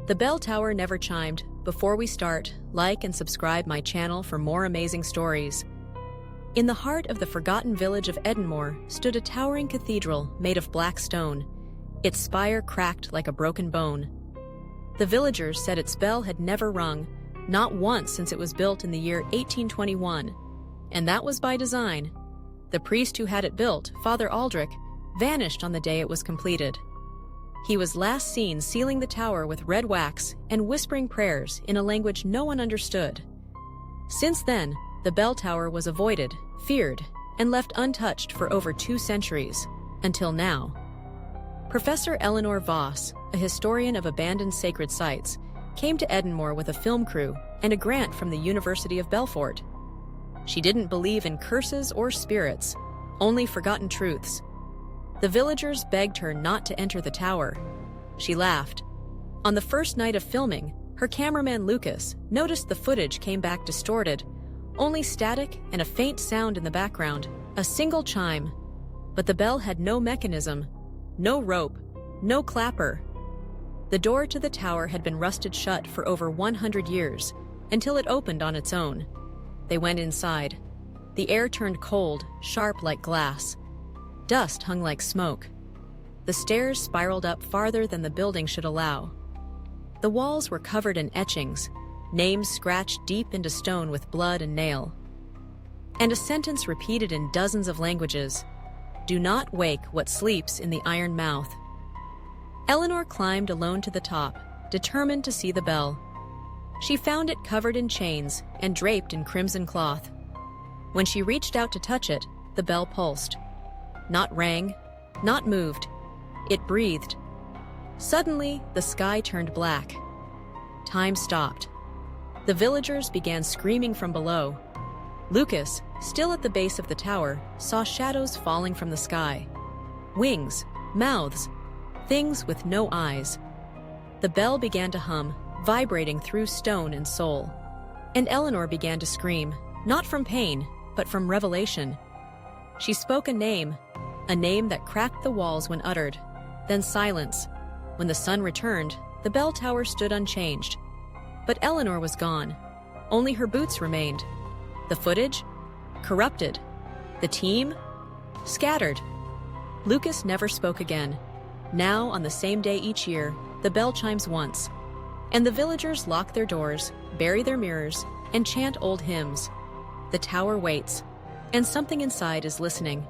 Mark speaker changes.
Speaker 1: The bell tower never chimed. Before we start, like and subscribe my channel for more amazing stories. In the heart of the forgotten village of Edenmore stood a towering cathedral made of black stone, its spire cracked like a broken bone. The villagers said its bell had never rung, not once since it was built in the year 1821, and that was by design. The priest who had it built, Father Aldrich, vanished on the day it was completed. He was last seen sealing the tower with red wax and whispering prayers in a language no one understood. Since then, the bell tower was avoided, feared, and left untouched for over 2 centuries, until now. Professor Eleanor Voss, a historian of abandoned sacred sites, came to Edenmore with a film crew and a grant from the University of Belfort. She didn't believe in curses or spirits, only forgotten truths. The villagers begged her not to enter the tower. She laughed. On the first night of filming, her cameraman Lucas noticed the footage came back distorted, only static and a faint sound in the background, a single chime. But the bell had no mechanism, no rope, no clapper. The door to the tower had been rusted shut for over 100 years, until it opened on its own. They went inside. The air turned cold, sharp like glass. Dust hung like smoke. The stairs spiraled up farther than the building should allow. The walls were covered in etchings, names scratched deep into stone with blood and nail. And a sentence repeated in dozens of languages: "Do not wake what sleeps in the iron mouth." Eleanor climbed alone to the top, determined to see the bell. She found it covered in chains and draped in crimson cloth. When she reached out to touch it, the bell pulsed. Not rang, not moved. It breathed. Suddenly, the sky turned black. Time stopped. The villagers began screaming from below. Lucas, still at the base of the tower, saw shadows falling from the sky. Wings, mouths, things with no eyes. The bell began to hum, vibrating through stone and soul. And Eleanor began to scream, not from pain, but from revelation. She spoke a name that cracked the walls when uttered. Then silence. When the sun returned, the bell tower stood unchanged. But Eleanor was gone. Only her boots remained. The footage? Corrupted. The team? Scattered. Lucas never spoke again. Now, on the same day each year, the bell chimes once. And the villagers lock their doors, bury their mirrors, and chant old hymns. The tower waits, and something inside is listening.